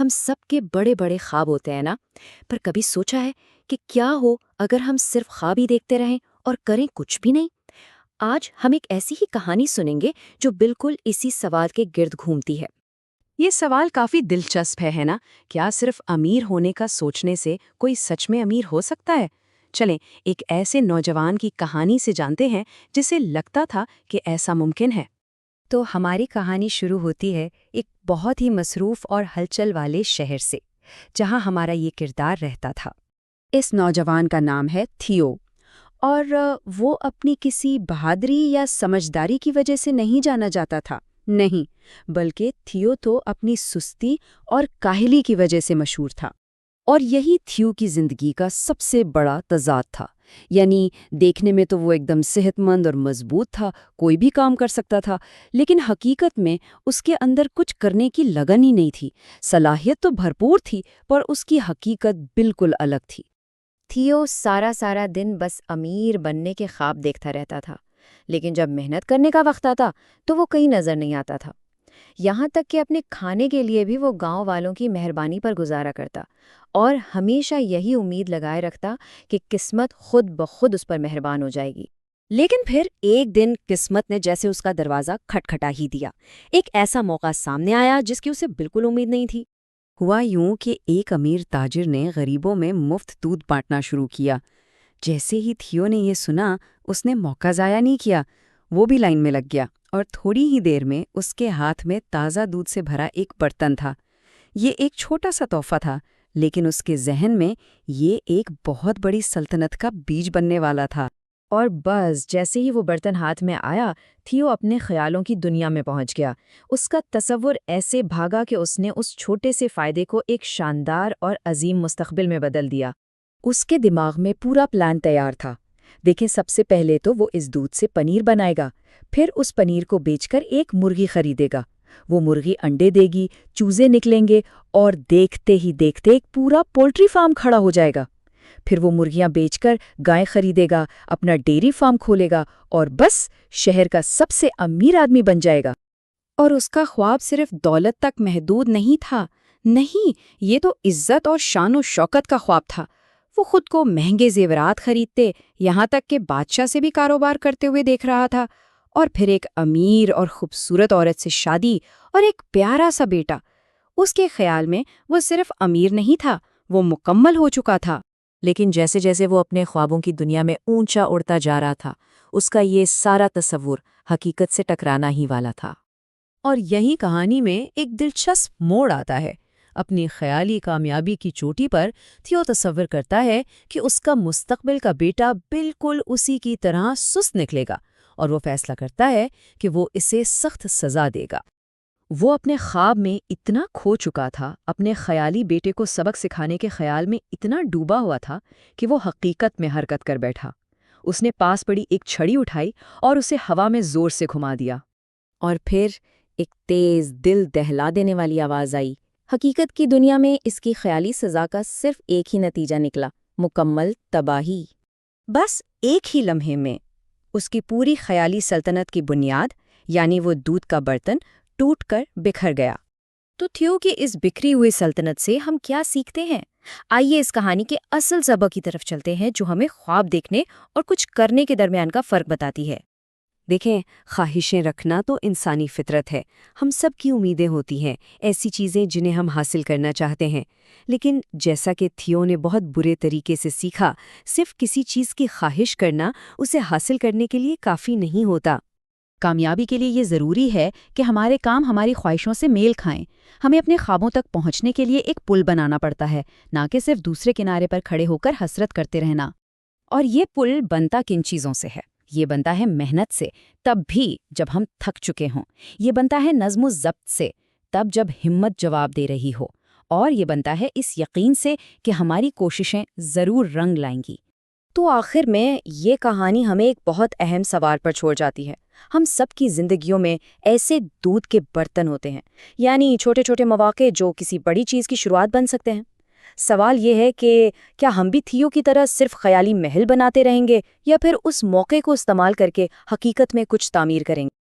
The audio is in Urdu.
ہم سب کے بڑے بڑے خواب ہوتے ہیں نا، پر کبھی سوچا ہے کہ کیا ہو اگر ہم صرف خواب ہی دیکھتے رہیں اور کریں کچھ بھی نہیں؟ آج ہم ایک ایسی ہی کہانی سنیں گے جو بالکل اسی سوال کے گرد گھومتی ہے۔ یہ سوال کافی دلچسپ ہے نا؟ کیا صرف امیر ہونے کا سوچنے سے کوئی سچ میں امیر ہو سکتا ہے؟ چلیں ایک ایسے نوجوان کی کہانی سے جانتے ہیں جسے لگتا تھا کہ ایسا ممکن ہے۔ تو ہماری کہانی شروع ہوتی ہے ایک بہت ہی مصروف اور ہلچل والے شہر سے، جہاں ہمارا یہ کردار رہتا تھا۔ اس نوجوان کا نام ہے تھیو، اور وہ اپنی کسی بہادری یا سمجھداری کی وجہ سے نہیں جانا جاتا تھا، نہیں، بلکہ تھیو تو اپنی سستی اور کاہلی کی وجہ سے مشہور تھا۔ اور یہی تھیو کی زندگی کا سب سے بڑا تضاد تھا، یعنی دیکھنے میں تو وہ ایک دم صحت مند اور مضبوط تھا، کوئی بھی کام کر سکتا تھا، لیکن حقیقت میں اس کے اندر کچھ کرنے کی لگن ہی نہیں تھی۔ صلاحیت تو بھرپور تھی، پر اس کی حقیقت بالکل الگ تھی۔ تھیو سارا دن بس امیر بننے کے خواب دیکھتا رہتا تھا، لیکن جب محنت کرنے کا وقت آتا تو وہ کہیں نظر نہیں آتا تھا۔ یہاں تک کہ اپنے کھانے کے لیے بھی وہ گاؤں والوں کی مہربانی پر گزارا کرتا اور ہمیشہ یہی امید لگائے رکھتا کہ قسمت خود بخود اس پر مہربان ہو جائے گی۔ لیکن پھر ایک دن قسمت نے جیسے اس کا دروازہ کھٹکھٹا ہی دیا۔ ایک ایسا موقع سامنے آیا جس کی اسے بالکل امید نہیں تھی۔ ہوا یوں کہ ایک امیر تاجر نے غریبوں میں مفت دودھ بانٹنا شروع کیا۔ جیسے ہی تھیو نے یہ سنا، اس نے موقع ضائع نہیں کیا، وہ بھی لائن میں لگ گیا، اور تھوڑی ہی دیر میں اس کے ہاتھ میں تازہ دودھ سے بھرا ایک برتن تھا۔ یہ ایک چھوٹا سا تحفہ تھا، لیکن اس کے ذہن میں یہ ایک بہت بڑی سلطنت کا بیج بننے والا تھا۔ اور بس جیسے ہی وہ برتن ہاتھ میں آیا، تھیو اپنے خیالوں کی دنیا میں پہنچ گیا۔ اس کا تصور ایسے بھاگا کہ اس نے اس چھوٹے سے فائدے کو ایک شاندار اور عظیم مستقبل میں بدل دیا۔ اس کے دماغ میں پورا پلان تیار تھا۔ دیکھیں، سب سے پہلے تو وہ اس دودھ سے پنیر بنائے گا، پھر اس پنیر کو بیچ کر ایک مرغی خریدے گا۔ وہ مرغی انڈے دے گی، چوزے نکلیں گے، اور دیکھتے ہی دیکھتے ایک پورا پولٹری فارم کھڑا ہو جائے گا۔ پھر وہ مرغیاں بیچ کر گائے خریدے گا، اپنا ڈیری فارم کھولے گا، اور بس شہر کا سب سے امیر آدمی بن جائے گا۔ اور اس کا خواب صرف دولت تک محدود نہیں تھا، نہیں، یہ تو عزت اور شان و شوکت کا خواب تھا۔ وہ خود کو مہنگے زیورات خریدتے، یہاں تک کہ بادشاہ سے بھی کاروبار کرتے ہوئے دیکھ رہا تھا، اور پھر ایک امیر اور خوبصورت عورت سے شادی اور ایک پیارا سا بیٹا۔ اس کے خیال میں وہ صرف امیر نہیں تھا، وہ مکمل ہو چکا تھا۔ لیکن جیسے جیسے وہ اپنے خوابوں کی دنیا میں اونچا اڑتا جا رہا تھا، اس کا یہ سارا تصور حقیقت سے ٹکرانا ہی والا تھا۔ اور یہی کہانی میں ایک دلچسپ موڑ آتا ہے۔ اپنی خیالی کامیابی کی چوٹی پر تھیو تصور کرتا ہے کہ اس کا مستقبل کا بیٹا بالکل اسی کی طرح سست نکلے گا، اور وہ فیصلہ کرتا ہے کہ وہ اسے سخت سزا دے گا۔ وہ اپنے خواب میں اتنا کھو چکا تھا، اپنے خیالی بیٹے کو سبق سکھانے کے خیال میں اتنا ڈوبا ہوا تھا کہ وہ حقیقت میں حرکت کر بیٹھا۔ اس نے پاس پڑی ایک چھڑی اٹھائی اور اسے ہوا میں زور سے گھما دیا، اور پھر ایک تیز دل دہلا دینے والی آواز آئی۔ حقیقت کی دنیا میں اس کی خیالی سزا کا صرف ایک ہی نتیجہ نکلا، مکمل تباہی۔ بس ایک ہی لمحے میں اس کی پوری خیالی سلطنت کی بنیاد، یعنی وہ دودھ کا برتن، ٹوٹ کر بکھر گیا۔ تو تھیو کی اس بکھری ہوئی سلطنت سے ہم کیا سیکھتے ہیں؟ آئیے اس کہانی کے اصل سبق کی طرف چلتے ہیں، جو ہمیں خواب دیکھنے اور کچھ کرنے کے درمیان کا فرق بتاتی ہے۔ دیکھیں، خواہشیں رکھنا تو انسانی فطرت ہے۔ ہم سب کی امیدیں ہوتی ہیں، ایسی چیزیں جنہیں ہم حاصل کرنا چاہتے ہیں۔ لیکن جیسا کہ تھیو نے بہت برے طریقے سے سیکھا، صرف کسی چیز کی خواہش کرنا اسے حاصل کرنے کے لیے کافی نہیں ہوتا۔ کامیابی کے لیے یہ ضروری ہے کہ ہمارے کام ہماری خواہشوں سے میل کھائیں۔ ہمیں اپنے خوابوں تک پہنچنے کے لیے ایک پل بنانا پڑتا ہے، نہ کہ صرف دوسرے کنارے پر کھڑے ہو کر حسرت کرتے رہنا۔ اور یہ پل بنتا کن چیزوں سے ہے؟ یہ بنتا ہے محنت سے، تب بھی جب ہم تھک چکے ہوں۔ یہ بنتا ہے نظم و ضبط سے، تب جب ہمت جواب دے رہی ہو۔ اور یہ بنتا ہے اس یقین سے کہ ہماری کوششیں ضرور رنگ لائیں گی۔ تو آخر میں یہ کہانی ہمیں ایک بہت اہم سوال پر چھوڑ جاتی ہے۔ ہم سب کی زندگیوں میں ایسے دودھ کے برتن ہوتے ہیں، یعنی چھوٹے چھوٹے مواقع جو کسی بڑی چیز کی شروعات بن سکتے ہیں۔ سوال یہ ہے کہ کیا ہم بھی تھیو کی طرح صرف خیالی محل بناتے رہیں گے، یا پھر اس موقع کو استعمال کر کے حقیقت میں کچھ تعمیر کریں گے؟